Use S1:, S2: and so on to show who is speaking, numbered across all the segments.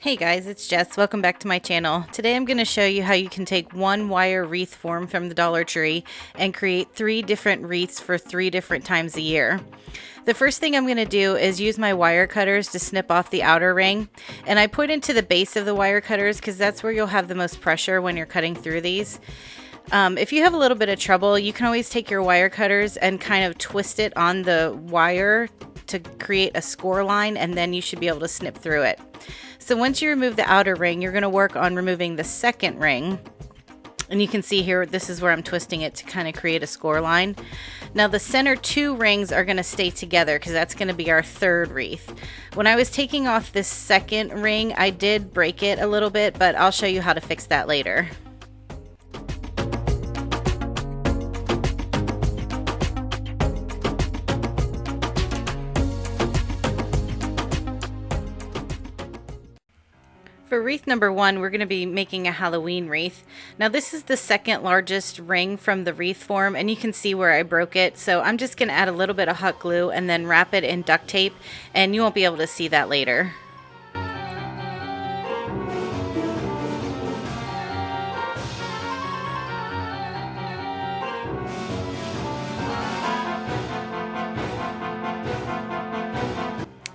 S1: Hey guys, it's Jess. Welcome back to my channel. Today I'm going to show you how you can take one wire wreath form from the Dollar Tree and create 3 different wreaths for 3 different times a year. The first thing I'm going to do is use my wire cutters to snip off the outer ring, and I put into the base of the wire cutters because that's where you'll have the most pressure when you're cutting through these. If you have a little bit of trouble, you can always take your wire cutters and kind of twist it on the wire to create a score line, and then you should be able to snip through it. So once you remove the outer ring, you're going to work on removing the second ring. And you can see here, this is where I'm twisting it to kind of create a score line. Now the center 2 rings are going to stay together because that's going to be our 3rd wreath. When I was taking off this second ring, I did break it a little bit, but I'll show you how to fix that later. For wreath number 1, we're going to be making a Halloween wreath. Now this is the second largest ring from the wreath form, and you can see where I broke it. So I'm just going to add a little bit of hot glue and then wrap it in duct tape, and you won't be able to see that later.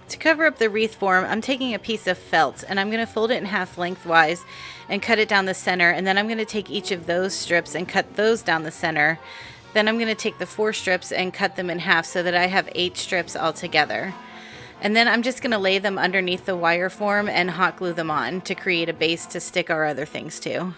S1: To cover up the wreath form, I'm taking a piece of felt and I'm going to fold it in half lengthwise and cut it down the center, and then I'm going to take each of those strips and cut those down the center. Then I'm going to take the 4 strips and cut them in half so that I have 8 strips all together. And then I'm just going to lay them underneath the wire form and hot glue them on to create a base to stick our other things to.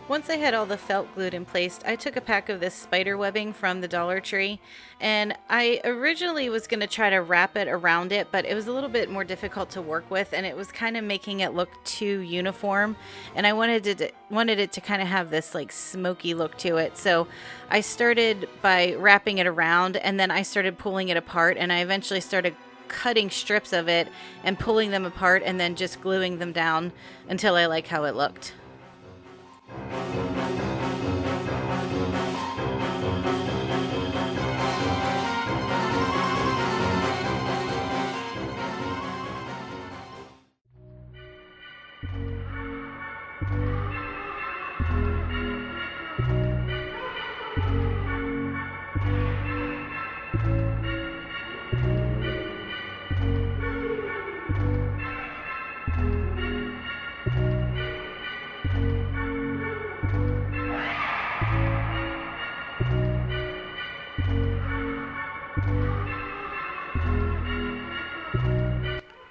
S1: Once I had all the felt glued in place, I took a pack of this spider webbing from the Dollar Tree, and I originally was going to try to wrap it around it, but it was a little bit more difficult to work with, and it was kind of making it look too uniform, and I wanted it to kind of have this like smoky look to it. So I started by wrapping it around, and then I started pulling it apart, and I eventually started cutting strips of it and pulling them apart and then just gluing them down until I like how it looked.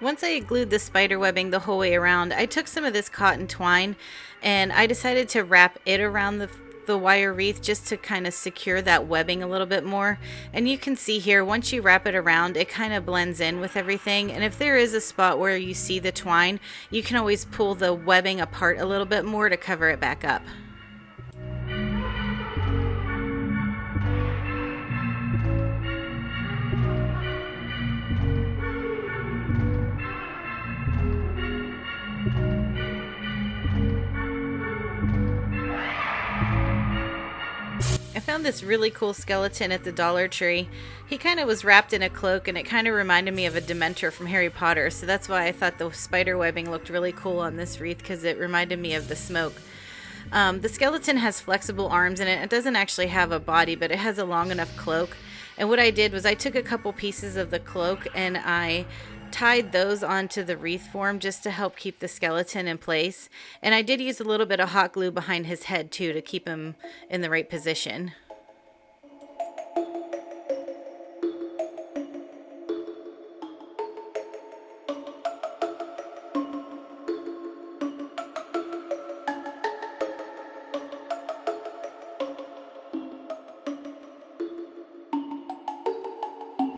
S1: Once I glued the spider webbing the whole way around, I took some of this cotton twine and I decided to wrap it around the wire wreath just to kind of secure that webbing a little bit more. And you can see here, once you wrap it around, it kind of blends in with everything. And if there is a spot where you see the twine, you can always pull the webbing apart a little bit more to cover it back up. I found this really cool skeleton at the Dollar Tree. He kind of was wrapped in a cloak, and it kind of reminded me of a Dementor from Harry Potter, so that's why I thought the spider webbing looked really cool on this wreath, because it reminded me of the smoke. The skeleton has flexible arms in it. It doesn't actually have a body, but it has a long enough cloak. And what I did was I took a couple pieces of the cloak and I tied those onto the wreath form just to help keep the skeleton in place. And I did use a little bit of hot glue behind his head too to keep him in the right position.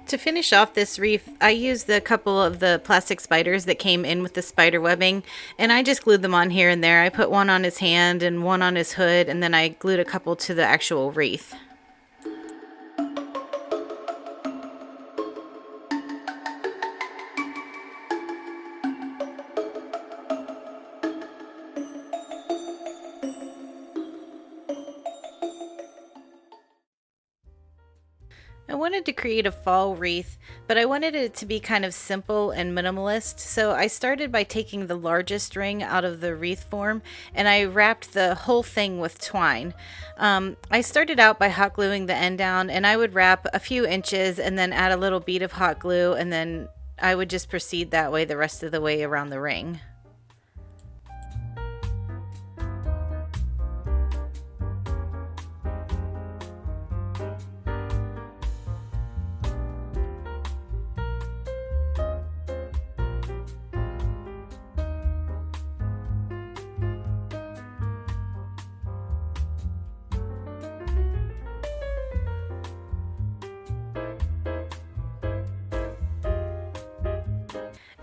S1: To finish off this wreath, I used a couple of the plastic spiders that came in with the spider webbing, and I just glued them on here and there. I put one on his hand and one on his hood, and then I glued a couple to the actual wreath. I wanted to create a fall wreath, but I wanted it to be kind of simple and minimalist, so I started by taking the largest ring out of the wreath form and I wrapped the whole thing with twine. I started out by hot gluing the end down, and I would wrap a few inches and then add a little bead of hot glue, and then I would just proceed that way the rest of the way around the ring.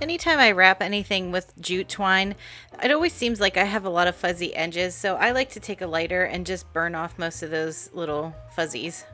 S1: Anytime I wrap anything with jute twine, it always seems like I have a lot of fuzzy edges, so I like to take a lighter and just burn off most of those little fuzzies.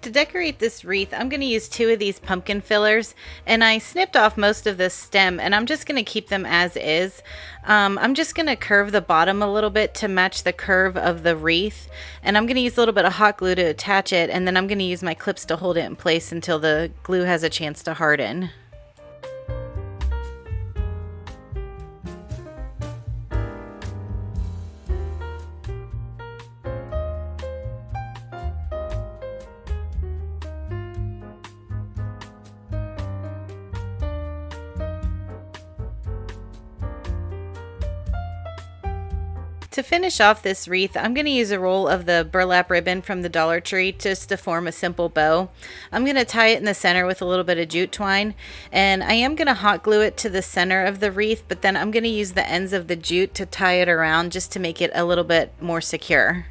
S1: To decorate this wreath, I'm going to use 2 of these pumpkin fillers, and I snipped off most of this stem, and I'm just going to keep them as is. I'm just going to curve the bottom a little bit to match the curve of the wreath, and I'm going to use a little bit of hot glue to attach it, and then I'm going to use my clips to hold it in place until the glue has a chance to harden. To finish off this wreath, I'm going to use a roll of the burlap ribbon from the Dollar Tree just to form a simple bow. I'm going to tie it in the center with a little bit of jute twine, and I am going to hot glue it to the center of the wreath, but then I'm going to use the ends of the jute to tie it around just to make it a little bit more secure.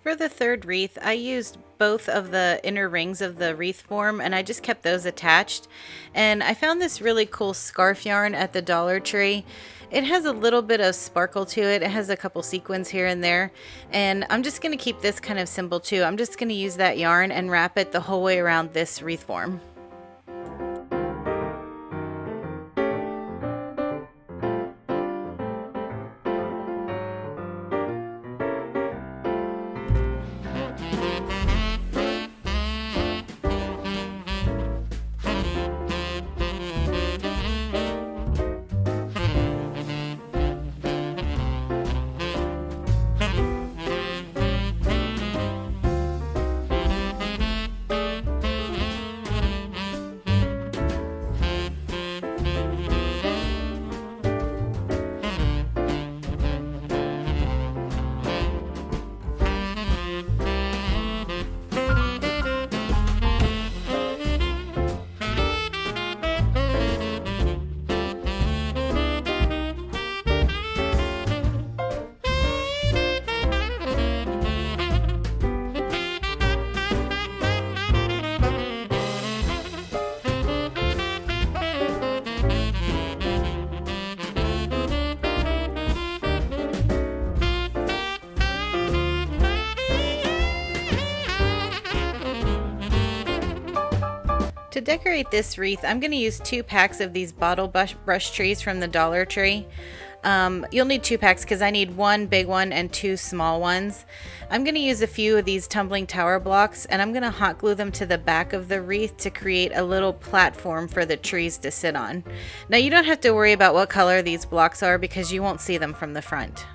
S1: For the third wreath, I used both of the inner rings of the wreath form, and I just kept those attached. And I found this really cool scarf yarn at the Dollar Tree. It has a little bit of sparkle to it. It has a couple sequins here and there. And I'm just going to keep this kind of simple too. I'm just going to use that yarn and wrap it the whole way around this wreath form. To decorate this wreath, I'm going to use 2 packs of these bottle brush trees from the Dollar Tree. You'll need 2 packs because I need 1 big one and 2 small ones. I'm going to use a few of these tumbling tower blocks, and I'm going to hot glue them to the back of the wreath to create a little platform for the trees to sit on. Now you don't have to worry about what color these blocks are because you won't see them from the front.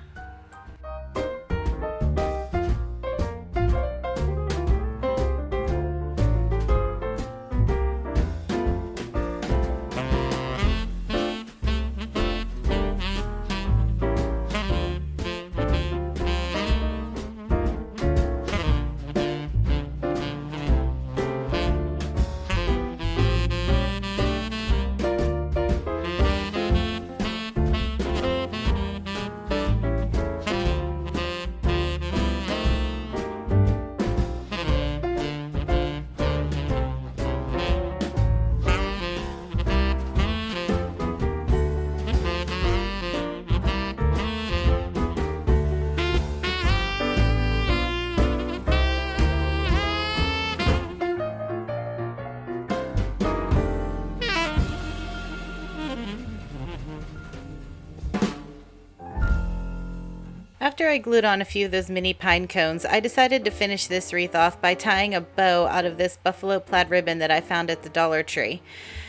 S1: After I glued on a few of those mini pine cones, I decided to finish this wreath off by tying a bow out of this buffalo plaid ribbon that I found at the Dollar Tree.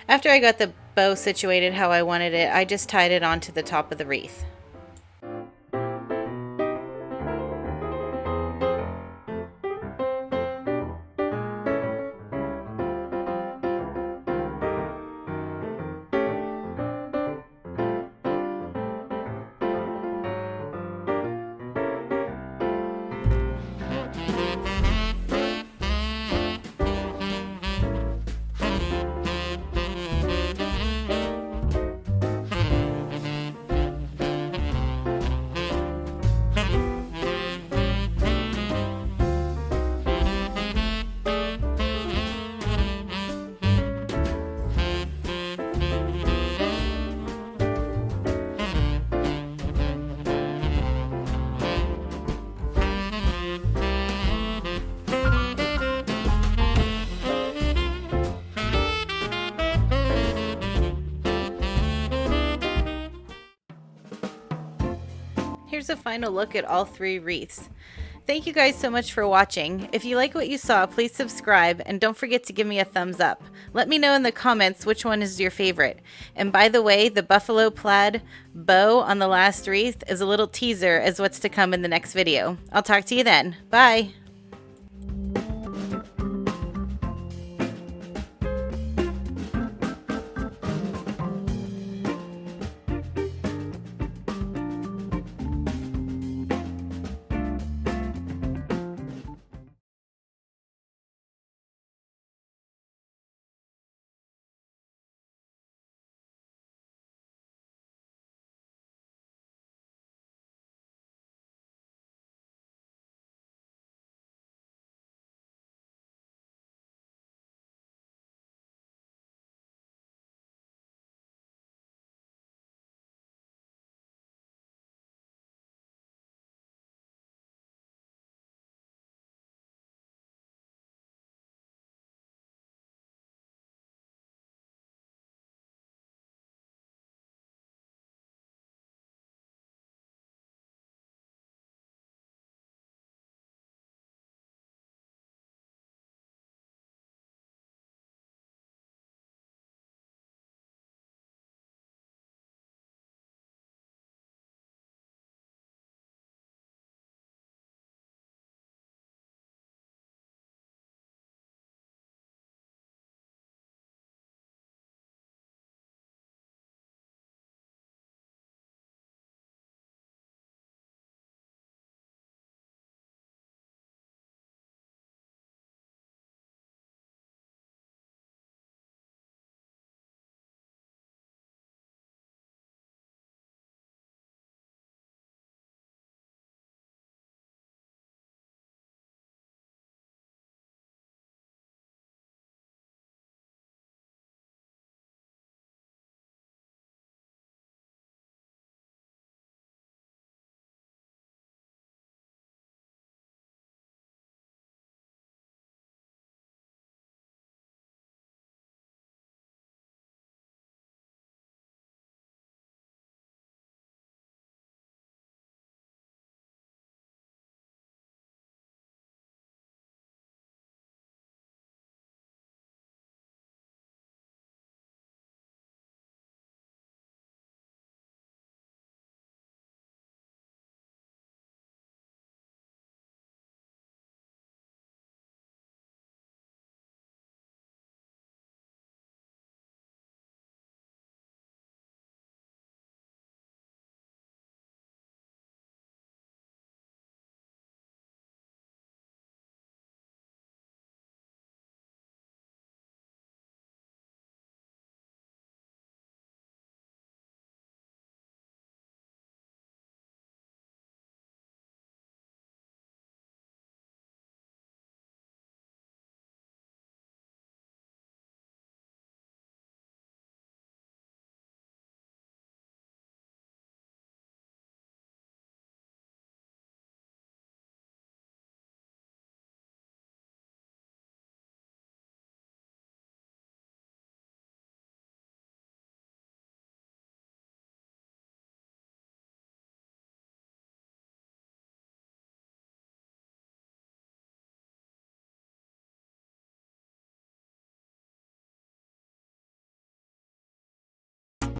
S1: After I got the bow situated how I wanted it, I just tied it onto the top of the wreath. Here's a final look at all 3 wreaths. Thank you guys so much for watching. If you like what you saw, please subscribe and don't forget to give me a thumbs up. Let me know in the comments which one is your favorite. And by the way, the buffalo plaid bow on the last wreath is a little teaser as what's to come in the next video. I'll talk to you then. Bye!